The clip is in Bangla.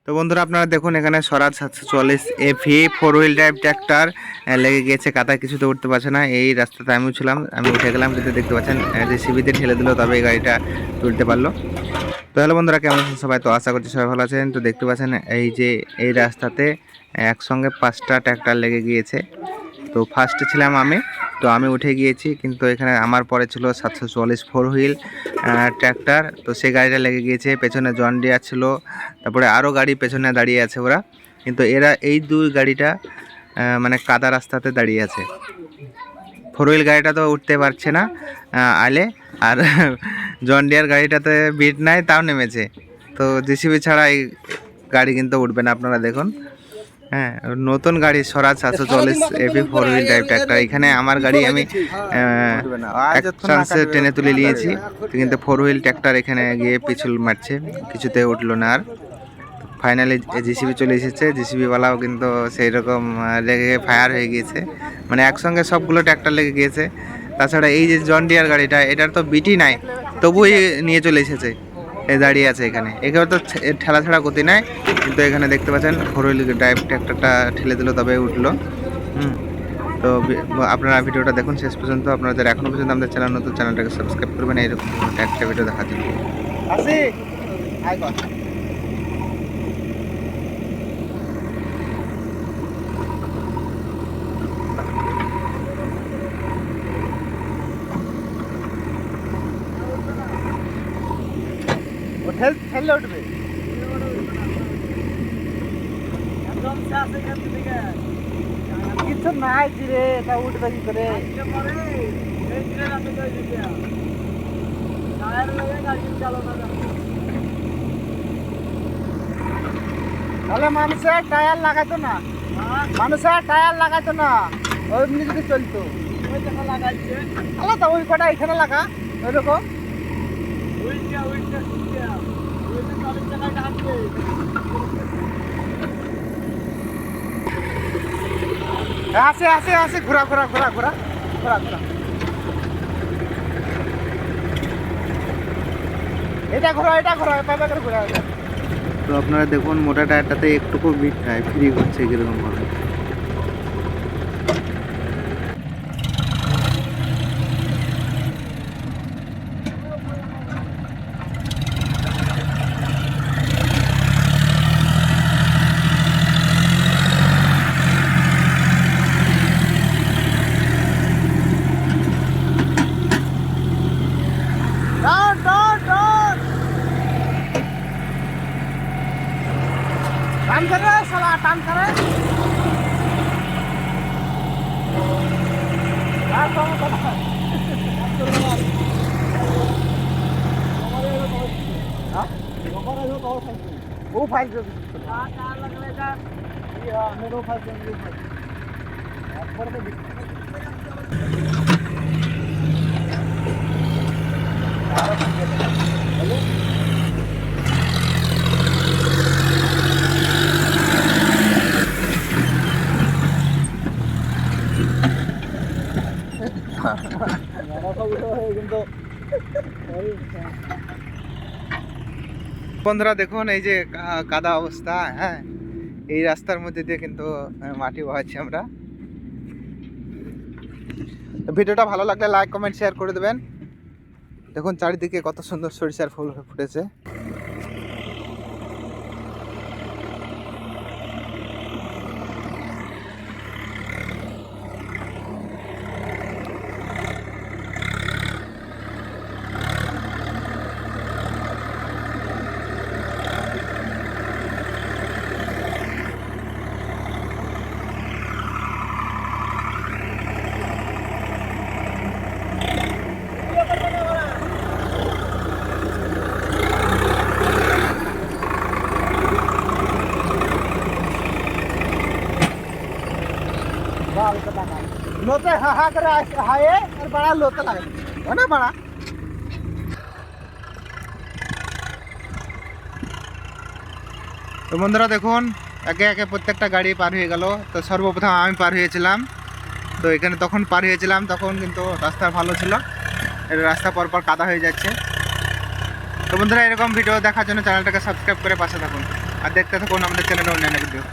তো বন্ধুরা আপনারা দেখুন এখানে স্বরাজ 744 এফি 4 হুইল ড্রাইভ ট্র্যাক্টর লেগে গিয়েছে, কাদা কিছুতে উঠতে পারছে না। এই রাস্তাতে আমিও ছিলাম, আমি উঠে গেলাম, কিন্তু দেখতে পাচ্ছেন জেসিবিতে ঠেলে দিল, তবে এই গাড়িটা তুলতে পারলো। তো হ্যালো বন্ধুরা, কেমন আছেন সবাই? তো আশা করছি সবাই ভালো আছেন। তো দেখতে পাচ্ছেন এই যে এই রাস্তাতে একসঙ্গে 5টা ট্র্যাক্টর লেগে গিয়েছে। তো ফার্স্টে ছিলাম আমি, তো আমি উঠে গিয়েছি, কিন্তু এখানে আমার পরে ছিল 744 4 হুইল ট্র্যাক্টর। তো সেই গাড়িটা লেগে গিয়েছে, পেছনে জন ডিয়ার ছিল, তারপরে আরও গাড়ি পেছনে দাঁড়িয়ে আছে ওরা, কিন্তু এরা এই দুই গাড়িটা মানে কাদা রাস্তাতে দাঁড়িয়ে আছে। 4 হুইল গাড়িটা তো উঠতে পারছে না আলে, আর জন ডিয়ার গাড়িটাতে বিট নাই, তাও নেমেছে। তো জেসিবি ছাড়া এই গাড়ি কিন্তু উঠবে না, আপনারা দেখুন। হ্যাঁ, নতুন গাড়ি স্বরাজ 744 এফি 4 হুইল ড্রাইভ ট্র্যাক্টর। এখানে আমার গাড়ি আমি এক চান্সে টেনে তুলে নিয়েছি, কিন্তু 4 হুইল ট্র্যাক্টর এখানে গিয়ে পিছল মারছে, কিছুতে উঠলো না। আর ফাইনালি জেসিবি চলে এসেছে, জেসিবিওয়ালাও কিন্তু সেই রকম লেগে ফায়ার হয়ে গিয়েছে, মানে একসঙ্গে সবগুলো ট্র্যাক্টর লেগে গিয়েছে। তাছাড়া এই যে জন ডিয়ার গাড়িটা, এটার তো বিটি নাই, তবুই নিয়ে চলে এসেছে, এই দাঁড়িয়ে আছে এখানে। এখানে তো ঠেলা ছাড়া গতি নাই, কিন্তু এখানে দেখতে পাচ্ছেন 4 হুইল ড্রাইভ ট্র্যাক্টরটা ঠেলে দিল, তবে উঠলো। তো আপনারা ভিডিওটা দেখুন শেষ পর্যন্ত। আপনারা যারা এখনো পর্যন্ত আমাদের চ্যানেল নতুন, চ্যানেলটাকে সাবস্ক্রাইব করবেন এইরকম একটা ভিডিও দেখার জন্য। ঠেলে উঠবে, কিছু নাই রে, তা উঠবে কি করে? তাহলে মানুষের টায়ার লাগাইতো না, মানুষের টায়ার লাগাইতো না, ওইমনি যদি চলতো। আলাদা ওই কটা এখানে লাগা, ওইরকম। আসে আসে আসে, ঘোরা ঘোরা ঘোরা ঘোরা ঘোরা ঘোরা, এটা ঘোরা এটা ঘোরা, পাইবা করে ঘোরা। তো আপনারা দেখুন মোটা টায়ারটাতে একটুকু বিট নাই, ফ্রি হচ্ছে কিরকম ভাবে। টান করে সালা, টান করে। वो फाइल जो मेरे फाइल বন্ধুরা দেখুন এই যে কাদা অবস্থা। হ্যাঁ, এই রাস্তার মধ্যে দিয়ে কিন্তু মাটি বহাচ্ছি আমরা। ভিডিওটা ভালো লাগলে লাইক কমেন্ট শেয়ার করে দেবেন। দেখুন চারিদিকে কত সুন্দর সরিষার ফুল ফুটেছে। लोते हा करे हाये और बड़ा लोते लगे है ना बड़ा। তো বন্ধুরা দেখুন একে একে প্রত্যেকটা গাড়ি পার হয়ে গেল। তো সর্বপ্রথম আমি পার হয়েছিলাম, তো এখানে তখন পার হয়েছিলাম, তখন কিন্তু রাস্তা ভালো ছিল, রাস্তা পরপর কাদা হয়ে যাচ্ছে। তো বন্ধুরা এরকম ভিডিও দেখার জন্য চ্যানেলটাকে সাবস্ক্রাইব করে পাশে থাকুন। আর দেখতে থাকুন আমাদের চ্যানেলে অন্যান্য ভিডিও।